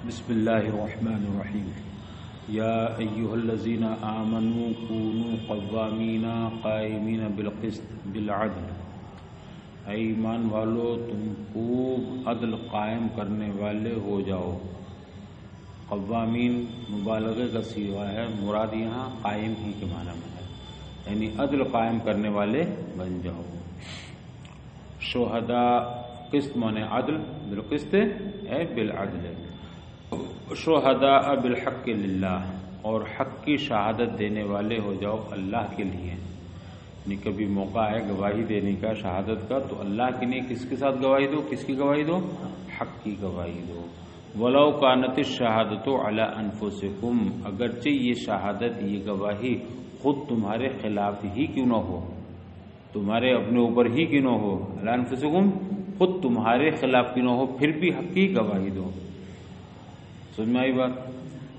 بسم اللہ الرحمن الرحیم یا ایھا الذین آمنوا کونوا قوامین قائمین بالقسط بالعدل، اے ایمان والو تم خوب عدل قائم کرنے والے ہو جاؤ۔ قوامین مبالغے کا صیغہ ہے، مراد یہاں قائم ہی کے معنی میں ہے، یعنی عدل قائم کرنے والے بن جاؤ۔ شہداء، قسط معنی عدل، بالقسط اے بالعدل۔ شہداء بالحق للہ، اور حق کی شہادت دینے والے ہو جاؤ اللہ کے لیے، یعنی کبھی موقع ہے گواہی دینے کا، شہادت کا، تو اللہ کے لیے کس کے ساتھ گواہی دو؟ کس کی گواہی دو؟ حق کی گواہی دو۔ وَلَوْ كَانَتِ الشَّهَادَةُ عَلَىٰ أَنفُسِكُمْ، اگرچہ یہ شہادت، یہ گواہی خود تمہارے خلاف ہی کیوں نہ ہو، تمہارے اپنے اوپر ہی کیوں نہ ہو، عَلَىٰ أَنفُسِكُمْ، خود تمہارے خلاف کیوں نہ ہو، پھر بھی حق کی گواہی دو۔ سمجھ میں آئی بات؟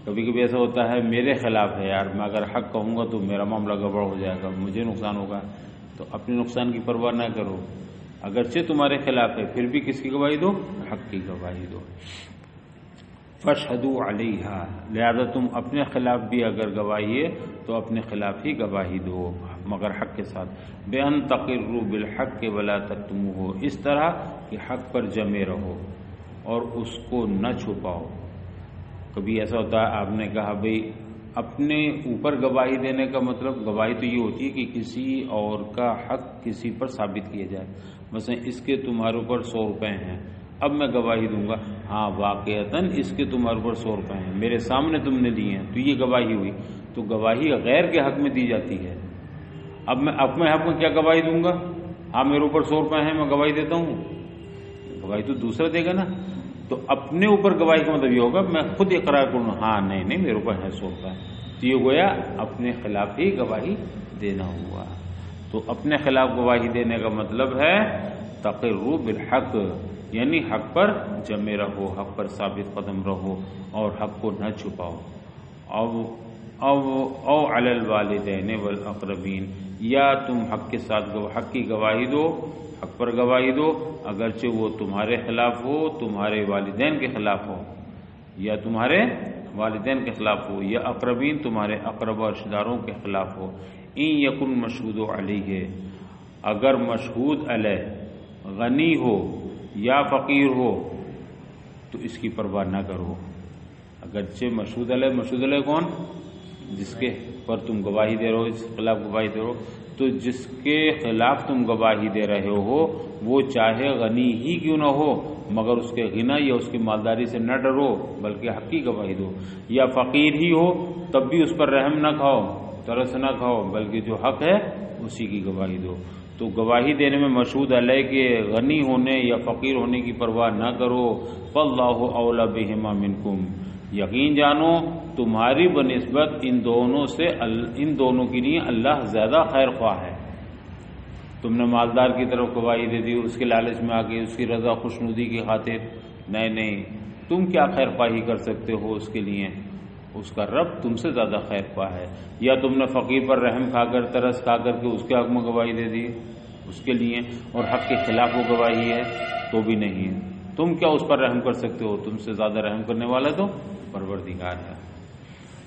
کبھی کبھی ایسا ہوتا ہے میرے خلاف ہے یار، میں اگر حق کہوں گا تو میرا معاملہ گڑبڑ ہو جائے گا، مجھے نقصان ہوگا، تو اپنے نقصان کی پرواہ نہ کرو، اگرچہ تمہارے خلاف ہے پھر بھی کس کی گواہی دو؟ حق کی گواہی دو۔ فاشہدوا علیہا، لہذا تم اپنے خلاف بھی اگر گواہی ہے تو اپنے خلاف ہی گواہی دو، مگر حق کے ساتھ۔ بأن تقروا بالحق ولا تکتموہ، اس طرح کہ حق پر جمے رہو اور اس کو نہ چھپاؤ۔ کبھی ایسا ہوتا ہے آپ نے کہا بھئی اپنے اوپر گواہی دینے کا مطلب، گواہی تو یہ ہوتی ہے کہ کسی اور کا حق کسی پر ثابت کیا جائے، مثلا اس کے تمہارے اوپر 100 روپے ہیں، اب میں گواہی دوں گا ہاں واقعتاً اس کے تمہارے اوپر 100 روپے ہیں، میرے سامنے تم نے دیے ہیں، تو یہ گواہی ہوئی۔ تو گواہی غیر کے حق میں دی جاتی ہے۔ اب میں اپنے حق میں کیا گواہی دوں گا؟ ہاں میرے اوپر 100 روپے ہیں، میں گواہی دیتا ہوں، گواہی تو دوسرا دے گا نا۔ تو اپنے اوپر گواہی کا مطلب یہ ہوگا میں خود اقرار کروں ہاں نہیں میرے اوپر ہے 100 روپے، تو یہ گویا اپنے خلاف ہی گواہی دینا ہوا۔ تو اپنے خلاف گواہی دینے کا مطلب ہے تقروا بالحق، یعنی حق پر جمے رہو، حق پر ثابت قدم رہو اور حق کو نہ چھپاؤ۔ او علی الوالدین والاقربین، یا تم حق کے ساتھ حق کی گواہی دو، حق پر گواہی دو، اگرچہ وہ تمہارے خلاف ہو، تمہارے والدین کے خلاف ہو، یا تمہارے والدین کے خلاف ہو، یا اقربین تمہارے اقرب و رشتہ داروں کے خلاف ہو۔ ان یکن مشہود علیہ، اگر مشہود علیہ غنی ہو یا فقیر ہو تو اس کی پرواہ نہ کرو۔ اگرچہ مشہود علیہ کون؟ جس کے پر تم گواہی دے رہے ہو، اس کے خلاف گواہی دے رہے ہو، تو جس کے خلاف تم گواہی دے رہے ہو وہ چاہے غنی ہی کیوں نہ ہو، مگر اس کے غنا یا اس کی مالداری سے نہ ڈرو بلکہ حق کی گواہی دو، یا فقیر ہی ہو تب بھی اس پر رحم نہ کھاؤ، ترس نہ کھاؤ، بلکہ جو حق ہے اسی کی گواہی دو۔ تو گواہی دینے میں مشہود علیہ کے غنی ہونے یا فقیر ہونے کی پرواہ نہ کرو۔ فاللہ اولی بہما منکم، یقین جانو تمہاری بنسبت ان دونوں کے لیے اللہ زیادہ خیر خواہ ہے۔ تم نے مالدار کی طرف گواہی دے دی، اس کے لالچ میں آ کے، اس کی رضا خوشنودی کی خاطر، نہیں تم کیا خیر خواہی کر سکتے ہو اس کے لیے؟ اس کا رب تم سے زیادہ خیر خواہ ہے۔ یا تم نے فقیر پر رحم کھا کر، ترس کھا کر کے اس کے حق میں گواہی دے دی اس کے لیے، اور حق کے خلاف وہ گواہی ہے تو بھی نہیں ہے، تم کیا اس پر رحم کر سکتے ہو؟ تم سے زیادہ رحم کرنے والا تو پروردگار ہے۔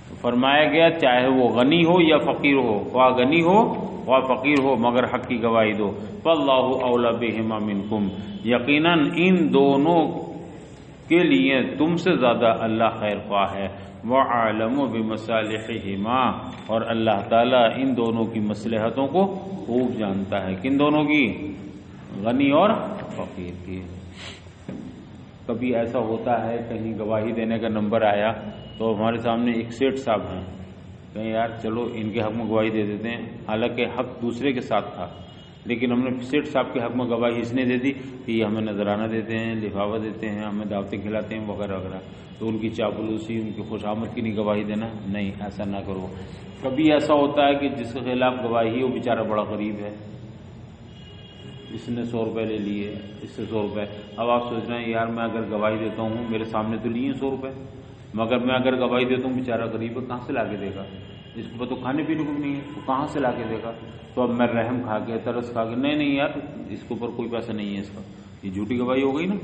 تو فرمایا گیا چاہے وہ غنی ہو یا فقیر ہو، خواہ غنی ہو خواہ فقیر ہو، مگر حق کی گواہی دو۔ فاللہ اولی بہما منکم، یقیناً ان دونوں کے لیے تم سے زیادہ اللہ خیر خواہ ہے۔ وَعَالَمُ بِمَصَالِحِهِمَا، اور اللہ تعالیٰ ان دونوں کی مصلحتوں کو خوب جانتا ہے۔ کن دونوں کی؟ غنی اور فقیر کی۔ کبھی ایسا ہوتا ہے کہیں گواہی دینے کا نمبر آیا تو ہمارے سامنے ایک سیٹ صاحب ہیں، کہیں یار چلو ان کے حق میں گواہی دے دیتے ہیں، حالانکہ حق دوسرے کے ساتھ تھا، لیکن ہم نے سیٹ صاحب کے حق میں گواہی اس نے دے دی کہ یہ ہمیں نذرانہ دیتے ہیں، لفافہ دیتے ہیں، ہمیں دعوتیں کھلاتے ہیں وغیرہ وغیرہ، تو ان کی چاپلوسی، ان کی خوش آمد کی نہیں گواہی دینا، نہیں ایسا نہ کرو۔ کبھی ایسا ہوتا ہے کہ جس کے خلاف گواہی وہ بیچارہ بڑا غریب ہے، اس نے 100 روپے لے لیے، اس سے 100 روپے، اب آپ سوچ رہے ہیں یار میں اگر گواہی دیتا ہوں، میرے سامنے تو لیے 100 روپے، مگر میں اگر گواہی دیتا ہوں بیچارہ غریب ہے، کہاں سے لا کے دے گا؟ اس کو تو کھانے پینے کو بھی نہیں ہے، تو کہاں سے لا کے دے گا؟ تو اب میں رحم کھا کے، ترس کھا کے، نہیں یار اس کے اوپر کوئی پیسہ نہیں ہے اس کا، یہ جھوٹی گواہی ہو گئی نا۔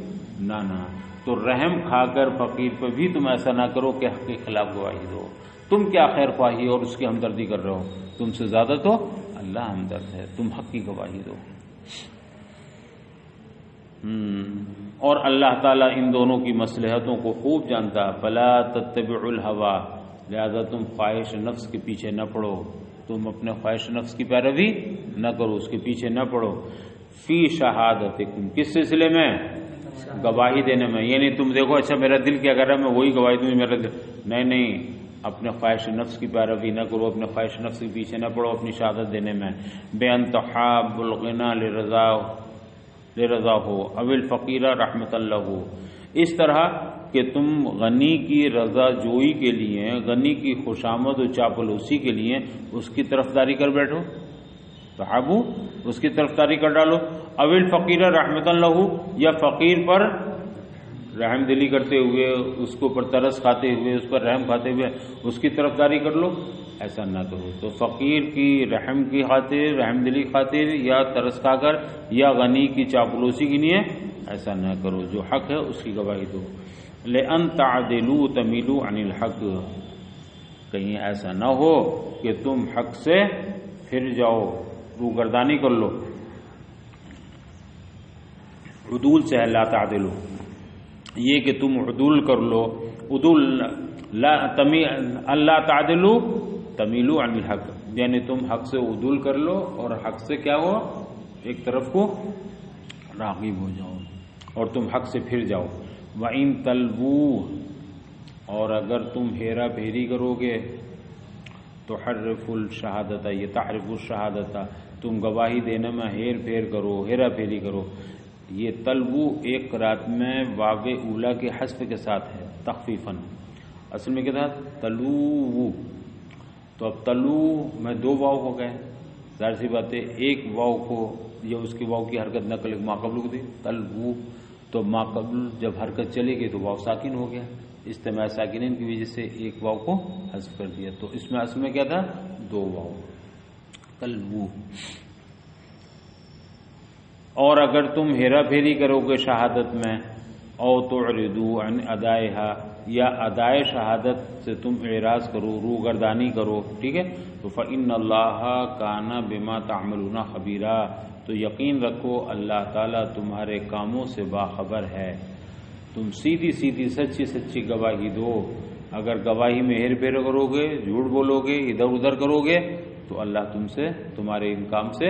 تو رحم کھا کر فقیر پہ بھی تم ایسا نہ کرو کہ حق کے خلاف گواہی دو. تم کیا خیر خواہی اور اس کی ہمدردی کر رہے ہو؟ تم سے زیادہ تو اللہ ہمدرد ہے. تم حق کی گواہی دو. اور اللہ تعالیٰ ان دونوں کی مصلحتوں کو خوب جانتا. فلا تتبعوا الہویٰ، لہذا تم خواہش نفس کے پیچھے نہ پڑو. تم اپنے خواہش نفس کی پیروی نہ کرو، اس کے پیچھے نہ پڑو. فی شہادتکم، کس سلسلے میں؟ گواہی دینے میں. یعنی تم دیکھو اچھا میرا دل کیا کر رہا ہے، میں وہی گواہی دوں. میرا دل نہیں، اپنے خواہش نفس کی پیروی نہ کرو، اپنے خواہش نفس کے پیچھے نہ پڑو اپنی شہادت دینے میں. بے تحاب الغنا لرضا ہو او الفقیر رحمت اللہ ہو، اس طرح کہ تم غنی کی رضا جوئی کے لیے، غنی کی خوشامد و چاپلوسی کے لیے اس کی طرفداری کر بیٹھو. تحابو، اس کی طرفداری کر ڈالو. او الفقیر رحمت اللہ ہو، یا فقیر پر رحم دلی کرتے ہوئے، اس کو پر ترس کھاتے ہوئے، اس پر رحم کھاتے ہوئے اس کی طرفداری کر لو. ایسا نہ کرو. تو فقیر کی رحم کی خاطر، رحم دلی خاطر، یا ترس کھا کر، یا غنی کی چاپلوسی کے لیے ایسا نہ کرو. جو حق ہے اس کی گواہی دو. لئن تعدلوا تمیلوا عن الحق، کہیں ایسا نہ ہو کہ تم حق سے پھر جاؤ، روگردانی کر لو. عدول سے ہے لا تعدلوا، یہ کہ تم عدول کر لو. عدول اللہ تعدلوا تمیلوا عن الحق، یعنی تم حق سے عدول کر لو اور حق سے کیا ہو، ایک طرف کو راغب ہو جاؤ اور تم حق سے پھر جاؤ. وَإِن تَلْوُوا، اور اگر تم ہیرا پھیری کرو گے، تو حرف الشہادت، یہ تحرف الشہادت، تم گواہی دینے میں ہیر پھیر کرو، ہیرا پھیری کرو. یہ تلوو ایک قرات میں واو اولا کے حذف کے ساتھ ہے تخفیفاً. اصل میں کیا تھا؟ تلوو. تو اب تلو میں دو واو ہو گئے، ظاہر سی بات ہے ایک واو کو یا اس کی واو کی حرکت نقل ما قبل کو دی تلوو، تو ما قبل جب حرکت چلے گئی تو واو ساکن ہو گیا. اجتماع ساکنین کی وجہ سے ایک واو کو حذف کر دیا. تو اس میں اصل میں کیا تھا؟ دو واو، تلوو. اور اگر تم ہیرا پھیری کرو گے شہادت میں، او تعرضوا عن ادائها، یا ادائے شہادت سے تم اعراض کرو، روگردانی کرو، ٹھیک ہے. تو فإن اللہ کان بما تعملون خبیرا، تو یقین رکھو اللہ تعالیٰ تمہارے کاموں سے باخبر ہے. تم سیدھی سیدھی سچی سچی گواہی دو. اگر گواہی میں ہیر پھیر کرو گے، جھوٹ بولو گے، ادھر ادھر کرو گے، تو اللہ تم سے، تمہارے ان کام سے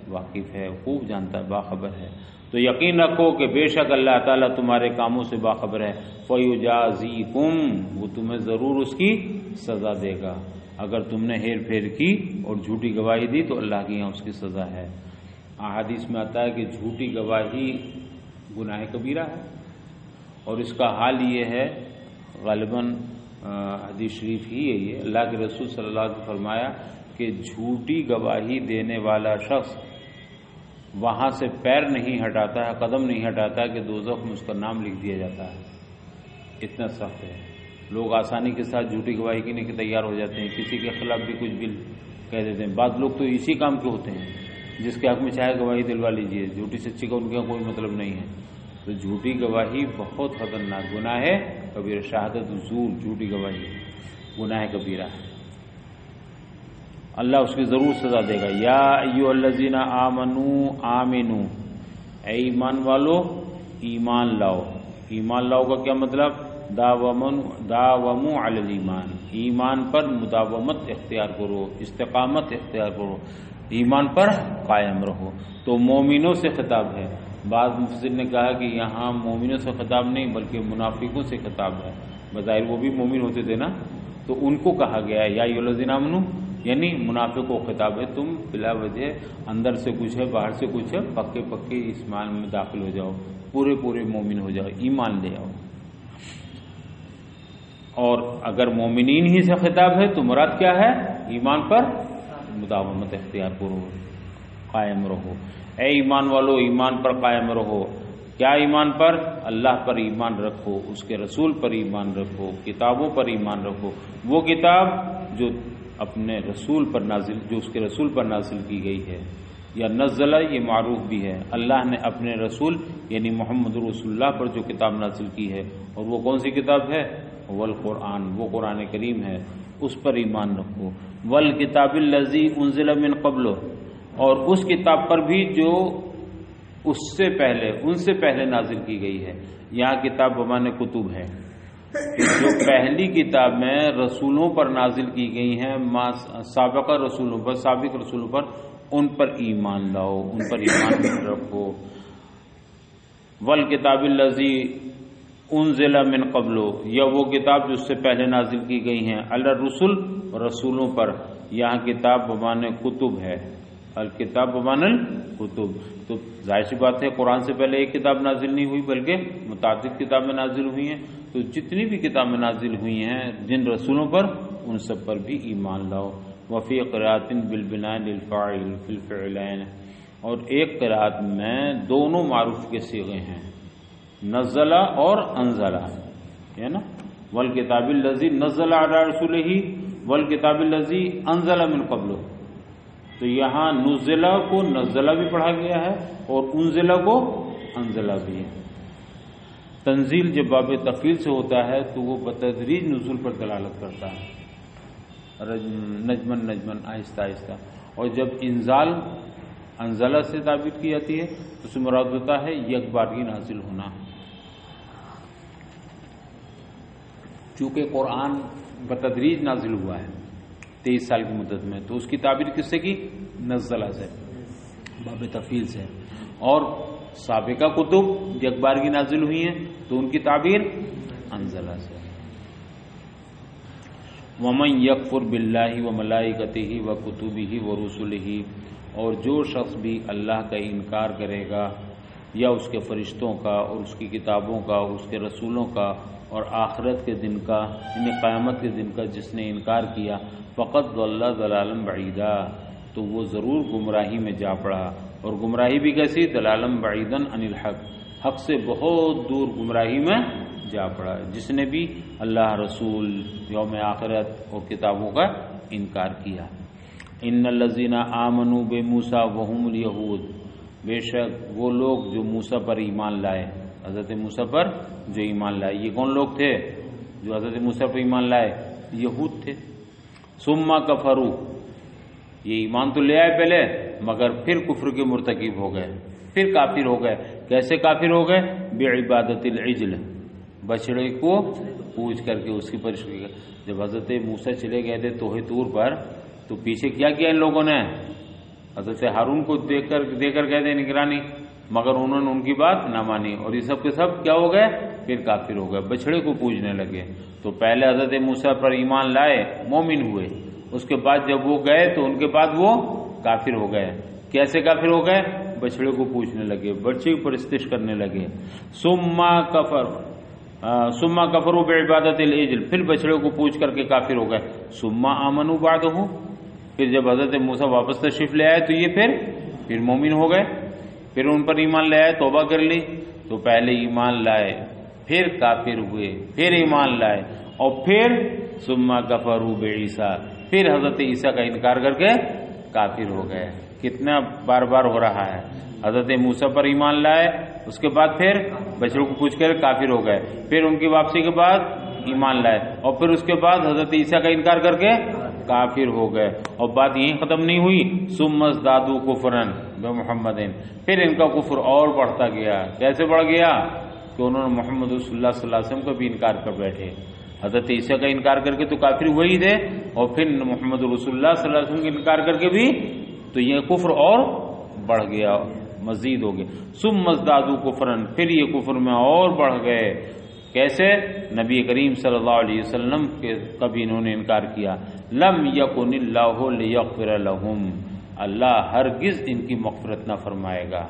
واقف ہے، خوب جانتا ہے، باخبر ہے. تو یقین رکھو کہ بے شک اللہ تعالیٰ تمہارے کاموں سے باخبر ہے. فَيُجَازِيكُمْ، وہ تمہیں ضرور اس کی سزا دے گا. اگر تم نے ہیر پھیر کی اور جھوٹی گواہی دی تو اللہ کے یہاں اس کی سزا ہے. احادیث میں آتا ہے کہ جھوٹی گواہی گناہ کبیرہ ہے، اور اس کا حال یہ ہے، غالباً حدیث شریف ہی ہے یہ، اللہ کے رسول صلی اللہ علیہ وسلم نے فرمایا کہ جھوٹی گواہی دینے والا شخص وہاں سے پیر نہیں ہٹاتا ہے، قدم نہیں ہٹاتا کہ دوزخ میں اس کا نام لکھ دیا جاتا ہے. اتنا سخت ہے. لوگ آسانی کے ساتھ جھوٹی گواہی کے لیے تیار ہو جاتے ہیں، کسی کے خلاف بھی کچھ بھی کہہ دیتے ہیں. بعض لوگ تو اسی کام کے ہوتے ہیں، جس کے حق میں چاہے گواہی دلوا لیجیے، جھوٹی سچی کا ان کا کوئی مطلب نہیں ہے. تو جھوٹی گواہی بہت خطرناک گناہ ہے کبیرہ. شہادت زور، جھوٹی گواہی گناہ کبیرہ ہے، اللہ اس کی ضرور سزا دے گا. یا ایھا الذین آمنوا آمنو، اے ایمان والو ایمان لاؤ. ایمان لاؤ کا کیا مطلب؟ داوموا علی الایمان، ایمان پر مداومت اختیار کرو، استقامت اختیار کرو، ایمان پر قائم رہو. تو مومنوں سے خطاب ہے. بعض مفسر نے کہا کہ یہاں مومنوں سے خطاب نہیں بلکہ منافقوں سے خطاب ہے. بظاہر وہ بھی مومن ہوتے تھے نا، تو ان کو کہا گیا ہے یا ایھا الذین آمنوا، یعنی منافق کو خطاب ہے. تم بلا وجہ اندر سے کچھ ہے باہر سے کچھ ہے، پکے پکے ایمان میں داخل ہو جاؤ، پورے پورے مومن ہو جاؤ، ایمان لے آؤ. اور اگر مومنین ہی سے خطاب ہے تو مراد کیا ہے؟ ایمان پر مداومت اختیار کرو، قائم رہو. اے ایمان والو ایمان پر قائم رہو. کیا ایمان پر؟ اللہ پر ایمان رکھو، اس کے رسول پر ایمان رکھو، کتابوں پر ایمان رکھو. وہ کتاب جو اپنے رسول پر نازل، جو اس کے رسول پر نازل کی گئی ہے، یا نزلہ یہ معروف بھی ہے، اللہ نے اپنے رسول یعنی محمد رسول اللہ پر جو کتاب نازل کی ہے، اور وہ کون سی کتاب ہے؟ والقرآن، وہ قرآن کریم ہے، اس پر ایمان رکھو۔ والکتاب الذی انزل من قبل، اور اس کتاب پر بھی جو اس سے پہلے، ان سے پہلے نازل کی گئی ہے۔ یہاں کتاب بمانے کتب ہے، جو پہلی کتاب میں رسولوں پر نازل کی گئی ہیں، سابق رسولوں پر، ان پر ایمان لاؤ، ان پر ایمان رکھو۔ والکتاب الذی انزل من قبل، یا وہ کتاب جو اس سے پہلے نازل کی گئی ہیں، علی الرسل، رسولوں پر۔ یہاں کتاب بمانے کتب ہے، الکتاب بمانے الکتب، تو ظاہر سی بات ہے قرآن سے پہلے ایک کتاب نازل نہیں ہوئی بلکہ متعدد کتابیں نازل ہوئی ہیں، تو جتنی بھی کتابیں نازل ہوئی ہیں جن رسولوں پر، ان سب پر بھی ایمان لاؤ۔ وفی قراءۃ بالبناء للفاعل فی الفعلین، اور ایک قراءت میں دونوں معروف کے صیغے ہیں، نزلہ اور انزلہ، ہے نا، والکتاب الذی نزل علی رسولہ والکتاب الذی انزل من قبل، تو یہاں نزلہ کو نزلہ بھی پڑھا گیا ہے اور انزلہ کو انزلہ بھی ہے۔ تنزیل جب باب تفعیل سے ہوتا ہے تو وہ بتدریج نزول پر دلالت کرتا ہے، نجمن نجمن، آہستہ آہستہ، اور جب انزال انزلہ سے تعبیر کی جاتی ہے تو اس سے مراد ہوتا ہے یک بارگی نازل ہونا۔ چونکہ قرآن بتدریج نازل ہوا ہے 23 سال کی مدت میں، تو اس کی تعبیر کس سے کی؟ نزلہ سے، باب تفعیل سے۔ اور سابقہ کتب یک بارگی نازل ہوئی ہیں تو ان کی تعبیر انزلہ سے۔ ومن یکفر باللہ وملائکتہ وکتبہ ورسلہ، اور جو شخص بھی اللہ کا انکار کرے گا یا اس کے فرشتوں کا اور اس کی کتابوں کا، اس کے رسولوں کا، اور آخرت کے دن کا، یعنی قیامت کے دن کا جس نے انکار کیا، فقد ضل ضلالا بعیدا، تو وہ ضرور گمراہی میں جا پڑا، اور گمراہی بھی کیسی؟ ضلالا بعیدا عن الحق، حق سے بہت دور گمراہی میں جا پڑا، جس نے بھی اللہ، رسول، یوم آخرت اور کتابوں کا انکار کیا۔ ان الذین آمنوا بموسیٰ وهم الیہود، بے شک وہ لوگ جو موسیٰ پر ایمان لائے، حضرت موسیٰ پر جو ایمان لائے، یہ کون لوگ تھے جو حضرت موسیٰ پر ایمان لائے؟ یہود تھے۔ ثم کفروا، یہ ایمان تو لے آئے پہلے مگر پھر کفر کے مرتکب ہو گئے، پھر کافر ہو گئے۔ کیسے کافر ہو گئے؟ بعبادت العجل، بچڑے کو پوج کر کے اس کی پرستش۔ جب حضرت موسیٰ چلے گئے تھے توحِ طور پر تو پیچھے کیا کیا ان لوگوں نے؟ حضرت ہارون کو دے کر گئے تھے نگرانی، مگر انہوں نے ان کی بات نہ مانی، اور یہ سب کے سب کیا ہو گئے؟ پھر کافر ہو گئے، بچڑے کو پوجنے لگے۔ تو پہلے حضرت موسیٰ پر ایمان لائے، مومن ہوئے، اس کے بعد جب وہ گئے تو ان کے بعد وہ کافر ہو گئے۔ کیسے کافر ہو گئے؟ بچڑے کو پوجنے لگے، بچے کی پرستش کرنے لگے۔ ثم کفروا بعبادت العجل، پھر بچڑے کو پوج کر کے کافر ہو گئے۔ ثم آمنوا بعدہ، پھر جب حضرت موسیٰ واپس تشریف لے آئے تو یہ پھر مومن ہو گئے، پھر ان پر ایمان لے آئے، توبہ کر لی۔ تو پہلے ایمان لائے، پھر کافر ہوئے، پھر ایمان لائے، اور پھر ثم کفروا بعیسیٰ، پھر حضرت عیسیٰ کا انکار کر کے کافر ہو گئے۔ کتنا بار بار ہو رہا ہے؟ حضرت موسیٰ پر ایمان لائے، اس کے بعد پھر بچڑوں کو پوچھ کر کافر ہو گئے، پھر ان کی واپسی کے بعد ایمان لائے، اور پھر اس کے بعد حضرت عیسیٰ کا انکار کر کے کافر ہو گئے۔ اور بات یہیں ختم نہیں ہوئی، ثم ازدادوا کفرا بمحمد، پھر ان کا کفر اور بڑھتا گیا۔ کیسے بڑھ گیا؟ کہ انہوں نے محمد رسول اللہ صلی اللہ علیہ وسلم کا بھی انکار کر بیٹھے، حضرت عیسیٰ کا انکار کر کے تو کافر ہوئے ہی تھے، اور پھر محمد رسول اللہ صلی اللہ علیہ وسلم کا انکار کر کے بھی، تو یہ کفر اور بڑھ گیا، مزید ہو گیا۔ ثم ازدادوا کفرا، پھر یہ کفر میں اور بڑھ گئے۔ کیسے؟ نبی کریم صلی اللہ علیہ وسلم کے کبھی انہوں نے انکار کیا۔ لم یکن اللہ لیغفر لہم، اللہ ہرگز ان کی مغفرت نہ فرمائے گا۔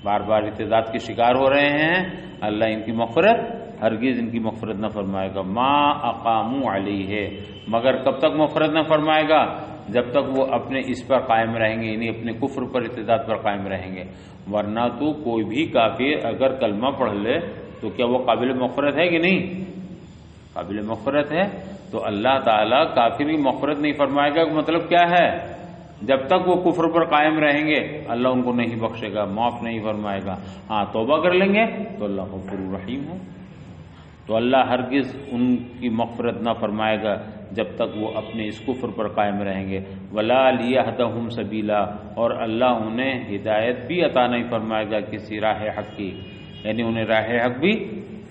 بار بار اعتراض کے شکار ہو رہے ہیں، اللہ ان کی مغفرت ہرگز ان کی مغفرت نہ فرمائے گا۔ ما اقاموا علیہ، مگر کب تک مغفرت نہ فرمائے گا؟ جب تک وہ اپنے اس پر قائم رہیں گے، یعنی اپنے کفر پر، ارتداد پر قائم رہیں گے۔ ورنہ تو کوئی بھی کافر اگر کلمہ پڑھ لے تو کیا وہ قابل مغفرت ہے کہ نہیں؟ قابل مغفرت ہے۔ تو اللہ تعالیٰ کافر کی مغفرت نہیں فرمائے گا، مطلب کیا ہے؟ جب تک وہ کفر پر قائم رہیں گے اللہ ان کو نہیں بخشے گا، معاف نہیں فرمائے گا. ہاں توبہ کر لیں گے تو اللہ غفور رحیم ہو. تو اللہ ہرگز ان کی مغفرت نہ فرمائے گا جب تک وہ اپنے اس کفر پر قائم رہیں گے. ولا لیہدہم سبیلا، اور اللہ انہیں ہدایت بھی عطا نہیں فرمائے گا کسی راہ حق کی، یعنی انہیں راہ حق بھی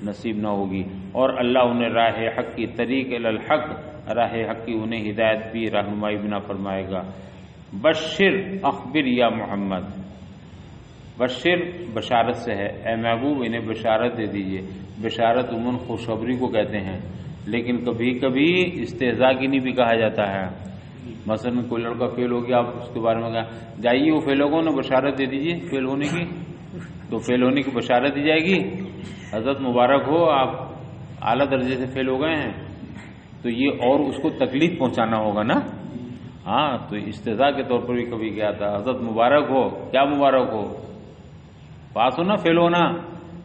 نصیب نہ ہوگی، اور اللہ انہیں راہ حق کی، طریق الی الحق، راہ حق کی انہیں ہدایت بھی، رہنمائی بھی نہ فرمائے گا. بشر اخبر یا محمد، بشر بشارت سے ہے، اے محبوب انہیں بشارت دے دیجئے. بشارت عموماً خوشخبری کو کہتے ہیں، لیکن کبھی کبھی استہزاء کی نہیں بھی کہا جاتا ہے. مثلا کوئی لڑکا فیل ہو گیا، آپ اس کے بارے میں کہا جائیے وہ فیل ہوگا انہیں بشارت دے دیجئے فیل ہونے کی، تو فیل ہونے کی بشارت دی جائے گی. حضرت مبارک ہو آپ اعلیٰ درجے سے فیل ہو گئے ہیں، تو یہ اور اس کو تکلیف پہنچانا ہوگا نا. ہاں تو استہزاء کے طور پر بھی کبھی کیا تھا حضرت مبارک ہو، کیا مبارک ہو، پاس ہونا فیل ہونا،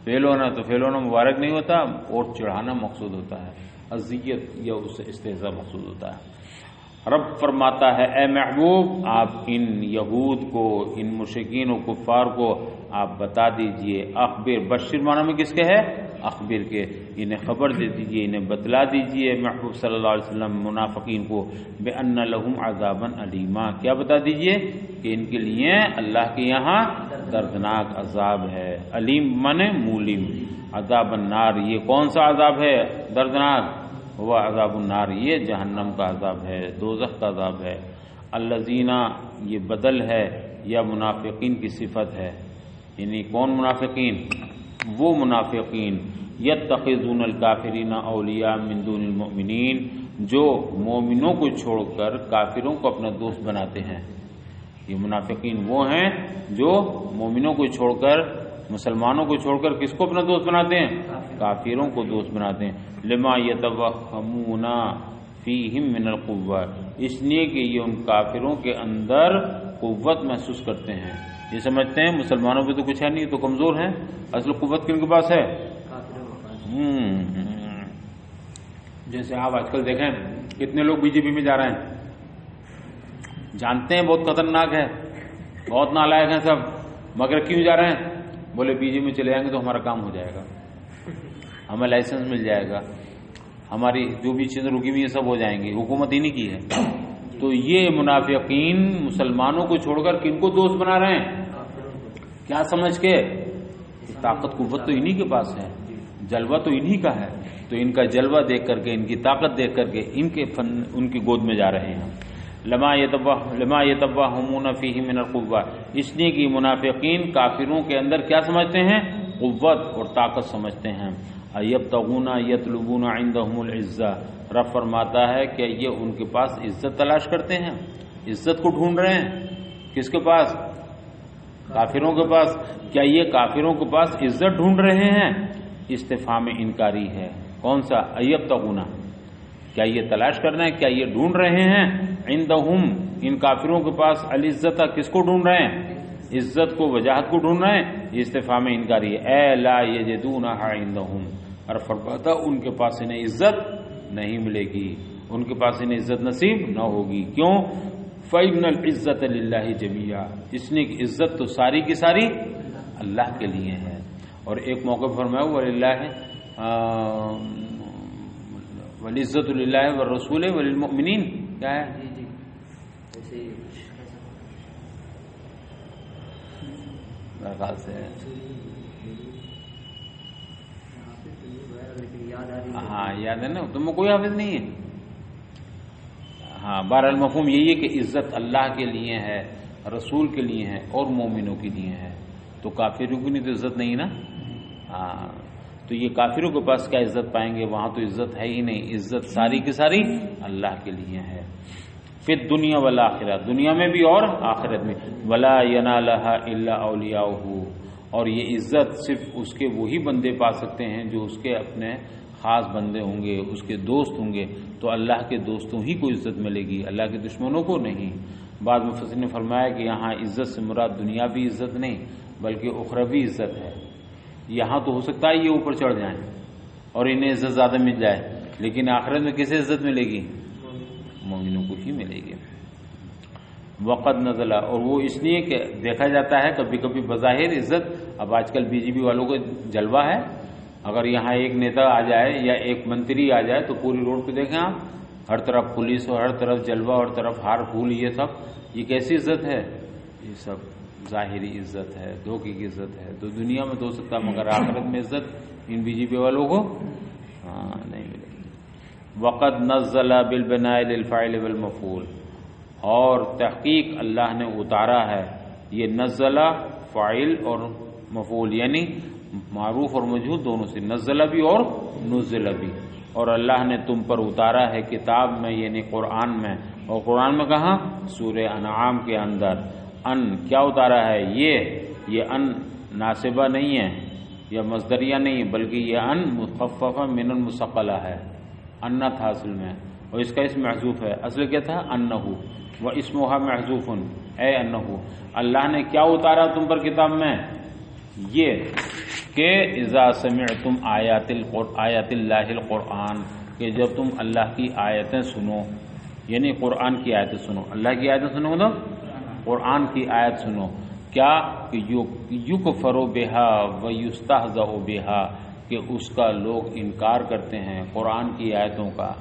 فیل ہونا تو فیل ہونا مبارک نہیں ہوتا، اور چڑھانا مقصود ہوتا ہے، اذیت یا اس سے استہزاء مقصود ہوتا ہے. رب فرماتا ہے اے محبوب آپ ان یہود کو، ان مشرکین و کفار کو آپ بتا دیجئے. اخبر، بشر معنی میں کس کے ہے؟ اخبر کے، انہیں خبر دے دیجئے، انہیں بتلا دیجئے محبوب صلی اللہ علیہ وسلم منافقین کو، بأن لہم عذابا علیما، کیا بتا دیجئے کہ ان کے لیے اللہ کے یہاں دردناک عذاب ہے. علیم معنی مولم، عذاب النار، یہ کون سا عذاب ہے دردناک؟ وہ عذاب النار، یہ جہنم کا عذاب ہے، دوزخ کا عذاب ہے. الذین، یہ بدل ہے یا منافقین کی صفت ہے، یعنی کون منافقین؟ وہ منافقین یتخذون الکافرین اولیاء من دون المؤمنین، جو مومنوں کو چھوڑ کر کافروں کو اپنا دوست بناتے ہیں. یہ منافقین وہ ہیں جو مومنوں کو چھوڑ کر، مسلمانوں کو چھوڑ کر کس کو اپنا دوست بناتے ہیں؟ کافروں کو دوست بناتے ہیں. لما یتوہمون فیہم من القوہ، اس لیے کہ یہ ان کافروں کے اندر قوت محسوس کرتے ہیں، یہ سمجھتے ہیں مسلمانوں پہ تو کچھ ہے نہیں، تو کمزور ہیں. اصل قوت کن کے پاس ہے؟ جیسے آپ آج کل دیکھیں کتنے لوگ بی جے پی میں جا رہے ہیں، جانتے ہیں بہت خطرناک ہے، بہت نالائق ہیں سب، مگر کیوں جا رہے ہیں؟ بولے بی جے پی میں چلے جائیں گے تو ہمارا کام ہو جائے گا، ہمیں لائسنس مل جائے گا، ہماری جو بھی چیزیں رکی ہوئی ہیں سب ہو جائیں گی، حکومت انہی کی ہے. تو یہ منافقین مسلمانوں کو چھوڑ کر کن کو دوست بنا رہے ہیں؟ کیا سمجھ کے؟ طاقت قوت تو انہی کے پاس ہے، جلوہ تو انہی کا ہے، تو ان کا جلوہ دیکھ کر کے، ان کی طاقت دیکھ کر کے ان کی گود میں جا رہے ہیں. لما یتوہمون فیہ من القوہ، اس لیے کہ منافقین کافروں کے اندر کیا سمجھتے ہیں؟ قوت اور طاقت سمجھتے ہیں. ایبتغون یطلبون عندهم العزہ، رب فرماتا ہے کہ یہ ان کے پاس عزت تلاش کرتے ہیں، عزت کو ڈھونڈ رہے ہیں. کس کے پاس؟ کافروں کے پاس. کیا یہ کافروں کے پاس عزت ڈھونڈ رہے ہیں؟ استفہام انکاری ہے. کون سا؟ ایبتغون، کیا یہ تلاش کر رہے ہیں، کیا یہ ڈھونڈ رہے ہیں؟ عندهم، ان کافروں کے پاس، العزت، کس کو ڈھونڈ رہے ہیں؟ عزت کو، وجاہت کو ڈھونڈ رہے ہیں. یہ استفہام انکاری ہے. اے لا یجدونها عندهم، اور فرماتا ان کے پاس انہیں عزت نہیں ملے گی، ان کے پاس انہیں عزت نصیب نہ ہوگی. کیوں؟ فَإِنَّ الْعِزَّةَ لِلَّهِ جَمِيعًا، اس لیے کہ عزت تو ساری کی ساری اللہ کے لیے ہے. اور ایک موقع پر فرمایا وَلِلَّهِ وَالْعِزَّةُ لِلَّهِ وَالرَّسُولِ وَلِلْمُؤْمِنِينَ، کیا ہے؟ میرے خیال سے ہاں یاد ہے نا، تم کو کوئی حافظ نہیں ہے. ہاں بہرحال مفہوم یہی ہے کہ عزت اللہ کے لیے ہے، رسول کے لیے ہے اور مومنوں کے لیے ہے. تو کافروں کی تو عزت نہیں نا. ہاں تو یہ کافروں کے پاس کیا عزت پائیں گے؟ وہاں تو عزت ہے ہی نہیں، عزت ساری کی ساری اللہ کے لیے ہے. پھر دنیا والآخرہ، دنیا میں بھی اور آخرت میں. ولا ینالھا الا اولیاؤہ، اور یہ عزت صرف اس کے وہی بندے پا سکتے ہیں جو اس کے اپنے خاص بندے ہوں گے، اس کے دوست ہوں گے. تو اللہ کے دوستوں ہی کو عزت ملے گی، اللہ کے دشمنوں کو نہیں. بعض مفسرین نے فرمایا کہ یہاں عزت سے مراد دنیاوی عزت نہیں بلکہ اخروی عزت ہے. یہاں تو ہو سکتا ہے یہ اوپر چڑھ جائیں اور انہیں عزت زیادہ مل جائے، لیکن آخرت میں کسے عزت ملے گی؟ مومنوں کو ہی ملے گی. وقد نزلہ، اور وہ اس لیے کہ دیکھا جاتا ہے کبھی کبھی بظاہر عزت، اب آج کل بی جے پی والوں کو جلوہ ہے، اگر یہاں ایک نیتا آ جائے یا ایک منتری آ جائے تو پوری روڈ پہ دیکھیں آپ، ہر طرف پولیس اور ہر طرف جلوہ اور طرف ہار پھول، یہ سب یہ کیسی عزت ہے؟ یہ سب ظاہری عزت ہے، دھوکے کی عزت ہے، تو دنیا میں تو ہو سکتا مگر آخرت میں عزت ان بی جے پی والوں کو نہیں ملے گی۔ وقد نزل بالبناء للفاعل والمفعول، اور تحقیق اللہ نے اتارا ہے، یہ نزلہ فاعل اور مفعول یعنی معروف اور مجہول دونوں سے، نزلہ بھی اور نزل بھی، اور اللہ نے تم پر اتارا ہے کتاب میں یعنی قرآن میں، اور قرآن میں کہاں؟ سورہ انعام کے اندر، ان کیا اتارا ہے؟ یہ ان ناصبہ نہیں ہے یا مصدریہ نہیں ہے، بلکہ یہ ان مخففہ من المثقلہ ہے، ان تھا اصل میں، اور اس کا اسم محذوف ہے، اصل کیا تھا؟ انہ، و اسمها محذوف، اے انہ، اللہ نے کیا اتارا تم پر کتاب میں؟ یہ کہ اذا سمعتم آیات اللہ القرآن، کہ جب تم اللہ کی آیتیں سنو، یعنی قرآن کی آیتیں سنو، اللہ کی آیتیں سنو مطلب قرآن کی آیت سنو، کیا کہ یکفر بہا ویستہزأ بہا، کہ اس کا لوگ انکار کرتے ہیں قرآن کی آیتوں کا،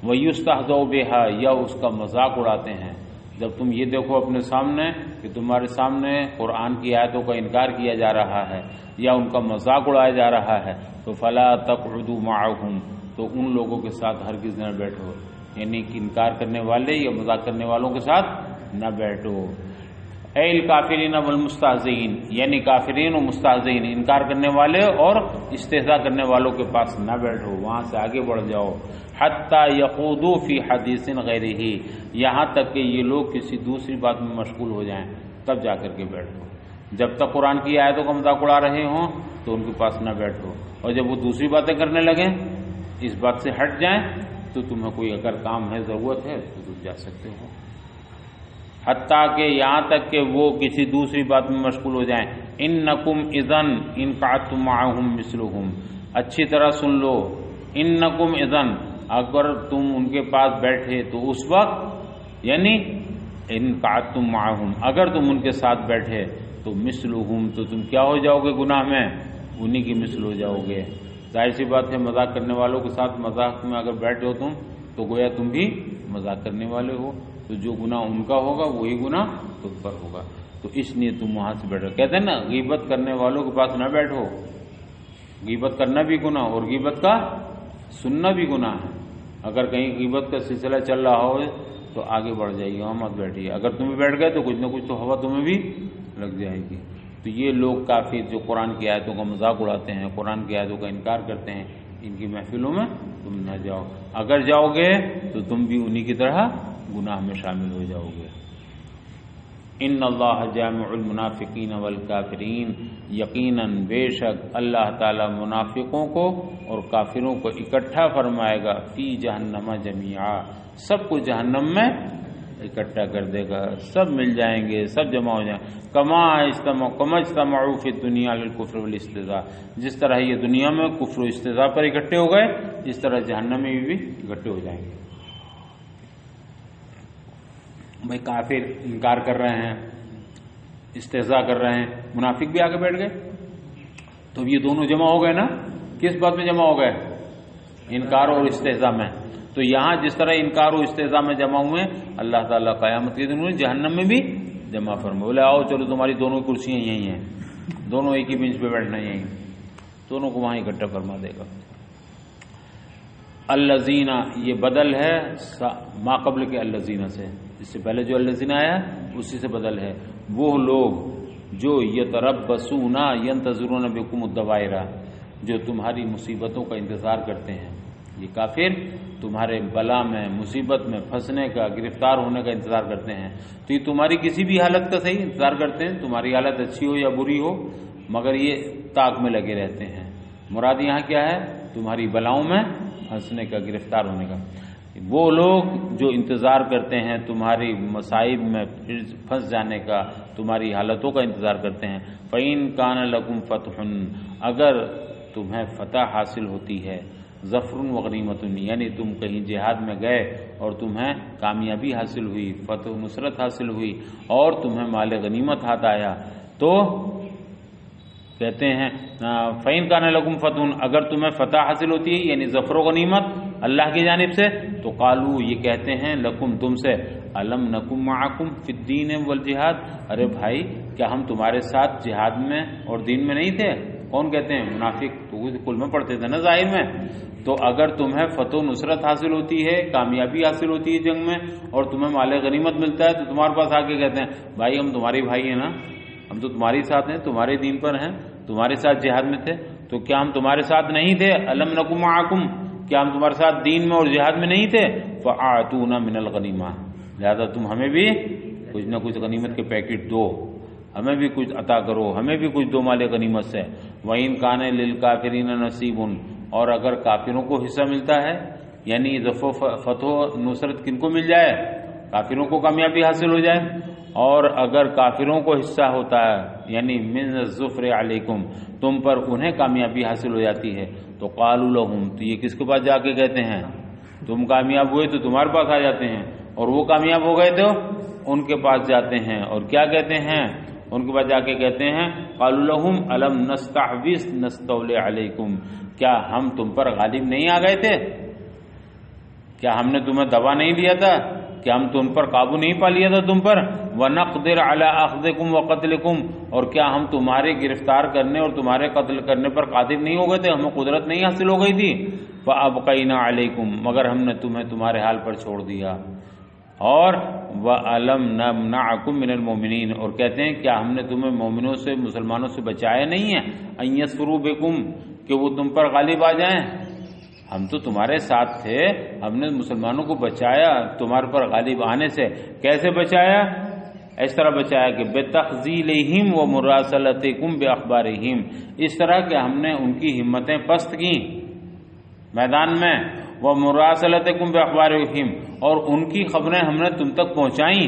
ویستہزأ بہا، یا اس کا مذاق اڑاتے ہیں۔ جب تم یہ دیکھو اپنے سامنے کہ تمہارے سامنے قرآن کی آیتوں کا انکار کیا جا رہا ہے یا ان کا مذاق اڑایا جا رہا ہے، تو فلا تقعدوا معهم، تو ان لوگوں کے ساتھ ہرگز نہ بیٹھو، یعنی کہ انکار کرنے والے یا مذاق کرنے والوں کے ساتھ نہ بیٹھو۔ اے الکافرین والمستہزئین، یعنی کافرین و مستہزئین، انکار کرنے والے اور استہزاء کرنے والوں کے پاس نہ بیٹھو، وہاں سے آگے بڑھ جاؤ۔ حتی یخوضوا فی حدیث غیرہ، یہاں تک کہ یہ لوگ کسی دوسری بات میں مشغول ہو جائیں، تب جا کر کے بیٹھو۔ جب تک قرآن کی آیتوں کا مذاق اڑا رہے ہوں تو ان کے پاس نہ بیٹھو، اور جب وہ دوسری باتیں کرنے لگیں، اس بات سے ہٹ جائیں، تو تمہیں کوئی اگر کام ہے، ضرورت ہے تو تم جا سکتے ہو۔ حتیٰ کہ یہاں تک کہ وہ کسی دوسری بات میں مشغول ہو جائیں۔ انکم اذن ان قعدتم معهم مثلهم، اچھی طرح سن لو، انکم اذن، اگر تم ان کے پاس بیٹھے تو اس وقت، یعنی ان قعدتم معهم، اگر تم ان کے ساتھ بیٹھے تو مثلهم، تو تم کیا ہو جاؤ گے گناہ میں؟ انہی کی مثل ہو جاؤ گے۔ ظاہر سی بات ہے، مذاق کرنے والوں کے ساتھ مذاق میں اگر بیٹھے ہو تم تو گویا تم بھی مذاق کرنے والے ہو، تو جو گناہ ان کا ہوگا وہی گناہ تم پر ہوگا، تو اس لیے تم وہاں سے بیٹھو۔ کہتے ہیں نا، غیبت کرنے والوں کے پاس نہ بیٹھو، غیبت کرنا بھی گناہ اور غیبت کا سننا بھی گناہ ہے۔ اگر کہیں غیبت کا سلسلہ چل رہا ہو تو آگے بڑھ جائیے، وہاں مت بیٹھیے، اگر تمہیں بیٹھ گئے تو کچھ نہ کچھ تو ہوا تمہیں بھی لگ جائے گی۔ تو یہ لوگ کافی جو قرآن کی آیتوں کا مذاق اڑاتے ہیں، قرآن کی آیتوں کا انکار کرتے ہیں، ان کی محفلوں میں تم نہ جاؤ، اگر جاؤ گے تو تم بھی انہی کی طرح گناہ میں شامل ہو جاؤ گے۔ ان اللہ جامع المنافقین والکافرین، یقیناً بے شک اللہ تعالی منافقوں کو اور کافروں کو اکٹھا فرمائے گا، فی جہنم جمیعا، سب کو جہنم میں اکٹھا کر دے گا، سب مل جائیں گے، سب جمع ہو جائیں گے۔ کما اجتمعوا فی الدنیا للکفر والاستہزاء، جس طرح یہ دنیا میں کفر و استہزاء پر اکٹھے ہو گئے، اس طرح جہنم میں بھی اکٹھے ہو جائیں گے۔ بھائی کافر انکار کر رہے ہیں، استہزاء کر رہے ہیں، منافق بھی آگے بیٹھ گئے، تو یہ دونوں جمع ہو گئے نا، کس بات میں جمع ہو گئے؟ انکار اور استہزاء میں۔ تو یہاں جس طرح انکار و استہزاء میں جمع ہوئے، اللہ تعالیٰ قیامت کے دن انہیں جہنم میں بھی جمع فرمائے، بولے آؤ چلو تمہاری دونوں کرسیاں یہی ہیں، دونوں ایک ہی بینچ پہ بیٹھنا یہی، دونوں کو وہاں اکٹھا فرما دے گا۔ الذین، یہ بدل ہے ما قبل کے الذین سے، اس سے پہلے جو الذین آیا اسی سے بدل ہے، وہ لوگ جو یتربصون ینتظرون بکم الدوائر، جو تمہاری مصیبتوں کا انتظار کرتے ہیں۔ یہ کافر تمہارے بلا میں، مصیبت میں پھنسنے کا، گرفتار ہونے کا انتظار کرتے ہیں، تو یہ تمہاری کسی بھی حالت کا صحیح انتظار کرتے ہیں، تمہاری حالت اچھی ہو یا بری ہو، مگر یہ طاق میں لگے رہتے ہیں۔ مراد یہاں کیا ہے؟ تمہاری بلاؤں میں پھنسنے کا، گرفتار ہونے کا۔ وہ لوگ جو انتظار کرتے ہیں تمہاری مصائب میں پھنس جانے کا، تمہاری حالتوں کا انتظار کرتے ہیں۔ فَإِن كَانَ لَكُمْ فَتْحٌ، اگر تمہیں فتح حاصل ہوتی ہے، ظفر و غنیمت، یعنی تم کہیں جہاد میں گئے اور تمہیں کامیابی حاصل ہوئی، فتح و نصرت حاصل ہوئی اور تمہیں مال غنیمت ہاتھ آیا، تو کہتے ہیں فَإِن كَانَ لَكُمْ فَتْحٌ، اگر تمہیں فتح حاصل ہوتی ہے یعنی ظفر و غنیمت اللہ کی جانب سے، تو قالوا یہ کہتے ہیں لکم تم سے الم نکم معکم فی الدین والجہاد، ارے بھائی کیا ہم تمہارے ساتھ جہاد میں اور دین میں نہیں تھے؟ کون کہتے ہیں؟ منافق، تو کل میں پڑھتے تھے نا ظاہر میں۔ تو اگر تمہیں فتح و نصرت حاصل ہوتی ہے، کامیابی حاصل ہوتی ہے جنگ میں، اور تمہیں مال غنیمت ملتا ہے، تو تمہارے پاس آ کے کہتے ہیں بھائی ہم تمہارے بھائی ہیں نا، ہم تو تمہارے ساتھ ہیں، تمہارے دین پر ہیں، تمہارے ساتھ جہاد میں تھے، تو کیا ہم تمہارے ساتھ نہیں تھے؟ الم نکم معکم، کیا ہم تمہارے ساتھ دین میں اور جہاد میں نہیں تھے؟ فاعتونا من الغنیمہ، لہذا تم ہمیں بھی کچھ نہ کچھ غنیمت کے پیکٹ دو، ہمیں بھی کچھ عطا کرو، ہمیں بھی کچھ دو مال غنیمت سے۔ وَإِن كَانَ لِلْكَافِرِينَ نَصِيبٌ، اور اگر کافروں کو حصہ ملتا ہے، یعنی فتح و نصرت کن کو مل جائے؟ کافروں کو کامیابی حاصل ہو جائے، اور اگر کافروں کو حصہ ہوتا ہے یعنی من الظفر علیکم، تم پر انہیں کامیابی حاصل ہو جاتی ہے، تو قالوا لهم، تو یہ کس کے پاس جا کے کہتے ہیں؟ تم کامیاب ہوئے تو تمہارے پاس آ جاتے ہیں، اور وہ کامیاب ہو گئے تو ان کے پاس جاتے ہیں، اور کیا کہتے ہیں؟ ان کے پاس جا کے کہتے ہیں قالوا لهم الم نستحوذ نستولي علیکم، کیا ہم تم پر غالب نہیں آ گئے تھے؟ کیا ہم نے تمہیں دبا نہیں لیا تھا؟ کیا ہم تم پر قابو نہیں پا لیا تھا تم پر؟ وَنَقْدِرْ عَلَىٰ أَخْذِكُمْ وَقَتْلِكُمْ، اور کیا ہم تمہارے گرفتار کرنے اور تمہارے قتل کرنے پر قادر نہیں ہو گئے تھے؟ ہمیں قدرت نہیں حاصل ہو گئی تھی؟ فَأَبْقَيْنَا عَلَيْكُمْ، مگر ہم نے تمہیں تمہارے حال پر چھوڑ دیا۔ اور وَأَلَمْ نَمْنَعْكُمْ مِنَ الْمُؤْمِنِينَ، اور کہتے ہیں کیا ہم نے تمہیں مومنوں سے، مسلمانوں سے بچایا نہیں ہے؟ أَن يَنصُرُوا بِكُمْ، کہ وہ تم پر غالب آ جائیں؟ ہم تو تمہارے ساتھ تھے، ہم نے مسلمانوں کو بچایا تمہارے پر غالب آنے سے۔ کیسے بچایا؟ اس طرح بچایا کہ بِتَخْذِيلِهِمْ وَمُرَاسَلَتِكُمْ بِأَخْبَارِهِمْ، اس طرح کہ ہم نے ان کی ہمتیں پست کی میدان میں، وَمُرَاسَلَتِكُمْ بِأَخْبَارِهِمْ، اور ان کی خبریں ہم نے تم تک پہنچائیں۔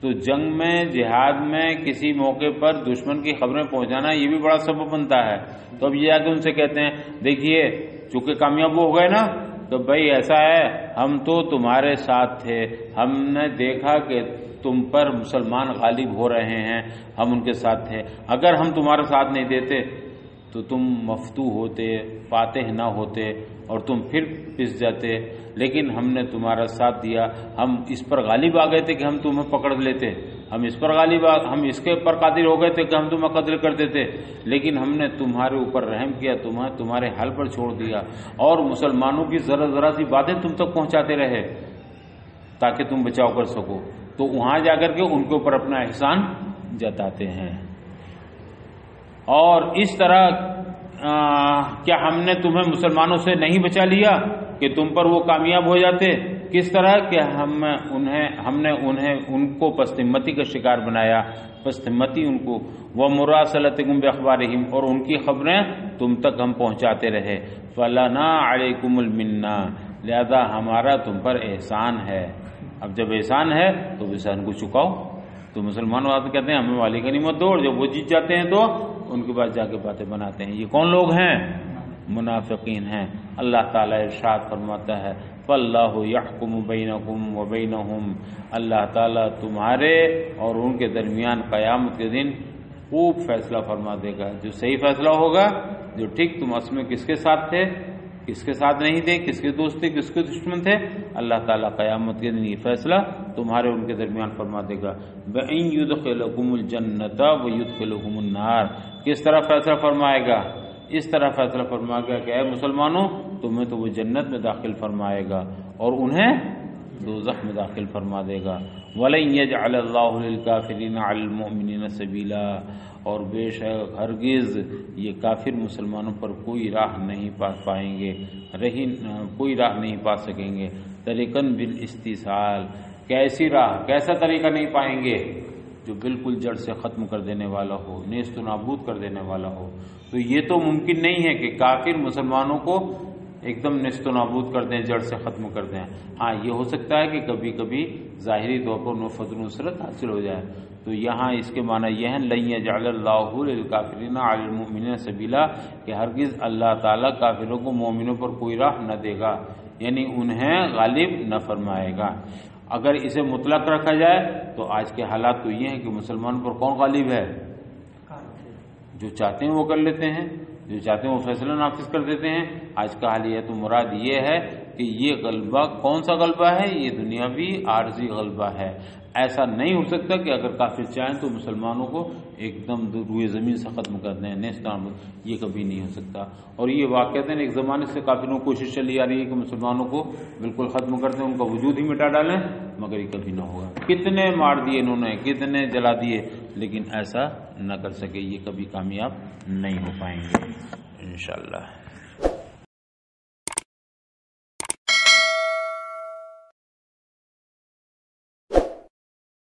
تو جنگ میں، جہاد میں کسی موقع پر دشمن کی خبریں پہنچانا یہ بھی بڑا سبب بنتا ہے۔ تو اب یہ آگے ان سے کہتے ہیں دیکھیے چونکہ کامیاب ہو گئے نا، تو بھائی ایسا ہے ہم تو تمہارے ساتھ تھے، ہم نے دیکھا کہ تم پر مسلمان غالب ہو رہے ہیں، ہم ان کے ساتھ تھے، اگر ہم تمہارے ساتھ نہیں دیتے تو تم مفتوح ہوتے، فاتح نہ ہوتے اور تم پھر پس جاتے، لیکن ہم نے تمہارا ساتھ دیا، ہم اس پر غالب آ گئے تھے کہ ہم تمہیں پکڑ لیتے، ہم اس پر ہم اس کے پر قادر ہو گئے تھے کہ ہم تمہیں قتل کر دیتے، لیکن ہم نے تمہارے اوپر رحم کیا، تمہارے حال پر چھوڑ دیا، اور مسلمانوں کی ذرا سی باتیں تم تک پہنچاتے رہے تاکہ تم بچاؤ کر سکو۔ تو وہاں جا کر کے ان کے اوپر اپنا احسان جتاتے ہیں۔ اور اس طرح کیا ہم نے تمہیں مسلمانوں سے نہیں بچا لیا کہ تم پر وہ کامیاب ہو جاتے؟ کس طرح کہ ہم نے انہیں ان کو پست ہمتی کا شکار بنایا، پست ہمتی ان کو، وَمُرَاسَلَتِكُمْ بِأَخْبَارِهِمْ، اور ان کی خبریں تم تک ہم پہنچاتے رہے۔ فَلَنَا عَلَيْكُمُ الْمِنَّةُ، لہذا ہمارا تم پر احسان ہے۔ اب جب احسان ہے تو احسان کو چکاؤ۔ تو مسلمان بات کہتے ہیں ہمیں والی غنیمت دو، اور جب وہ جیت جاتے ہیں تو ان کے پاس جا کے باتیں بناتے ہیں۔ یہ کون لوگ ہیں؟ منافقین ہیں۔ اللہ تعالیٰ ارشاد فرماتا ہے فَاللَّهُ يَحْكُمُ بَيْنَكُمْ وَبَيْنَهُمْ، اللہ تعالیٰ تمہارے اور ان کے درمیان قیامت کے دن خوب فیصلہ فرما دے گا۔ جو صحیح فیصلہ ہوگا، جو ٹھیک تم اس میں کس کے ساتھ تھے، کس کے ساتھ نہیں تھے، کس کے دوست تھے، کس کے دشمن تھے، اللہ تعالیٰ قیامت کے دن یہ فیصلہ تمہارے ان کے درمیان فرما دے گا۔ بَإِن يُدْخِلَكُمُ الْجَنَّةَ وَيُدْخِلُكُمُ النَّارَ، کس طرح فیصلہ فرمائے گا؟ اس طرح فیصلہ فرمائے گا کہ اے مسلمانوں تمہیں تو وہ جنت میں داخل فرمائے گا اور انہیں دوزخ میں داخل فرما دے گا۔ وَلَن يَجْعَلَ اللَّهُ لِلْكَافِرِينَ عَلَى الْمُؤْمِنِينَ سَبِيلًا، اور بے شک ہرگز یہ کافر مسلمانوں پر کوئی راہ نہیں پائیں گے، کوئی راہ نہیں پا سکیں گے۔ طریقاً بالاستیصال، کیسی راہ، کیسا طریقہ نہیں پائیں گے جو بالکل جڑ سے ختم کر دینے والا ہو، نیست و نابود کر دینے والا ہو۔ تو یہ تو ممکن نہیں ہے کہ کافر مسلمانوں کو ایک دم نیست و نابود کر دیں، جڑ سے ختم کر دیں۔ ہاں یہ ہو سکتا ہے کہ کبھی کبھی ظاہری طور پر فتح نصرت حاصل ہو جائے، تو یہاں اس کے معنی یہ ہے لن یجعل اللہ للکافرین علی المؤمنین سبیلا، کہ ہرگز اللہ تعالیٰ کافروں کو مومنوں پر کوئی راہ نہ دے گا، یعنی انہیں غالب نہ فرمائے گا۔ اگر اسے مطلق رکھا جائے تو آج کے حالات تو یہ ہیں کہ مسلمان پر کون غالب ہے؟ جو چاہتے ہیں وہ کر لیتے ہیں، جو چاہتے ہیں وہ فیصلہ نافذ کر دیتے ہیں۔ آج کا حال یہ ہے، تو مراد یہ ہے کہ یہ غلبہ کون سا غلبہ ہے؟ یہ دنیاوی عارضی غلبہ ہے۔ ایسا نہیں ہو سکتا کہ اگر کافر چاہیں تو مسلمانوں کو ایک دم روئے زمین سے ختم کر دیں، یہ کبھی نہیں ہو سکتا۔ اور یہ واقعات ایک زمانے سے کافروں کو کوشش چلی آ رہی ہے کہ مسلمانوں کو بالکل ختم کر دیں، ان کا وجود ہی مٹا ڈالیں، مگر یہ کبھی نہ ہوگا۔ کتنے مار دیے انہوں نے، کتنے جلا دیے، لیکن ایسا نہ کر سکے، یہ کبھی کامیاب نہیں ہو پائیں گے انشاءاللہ۔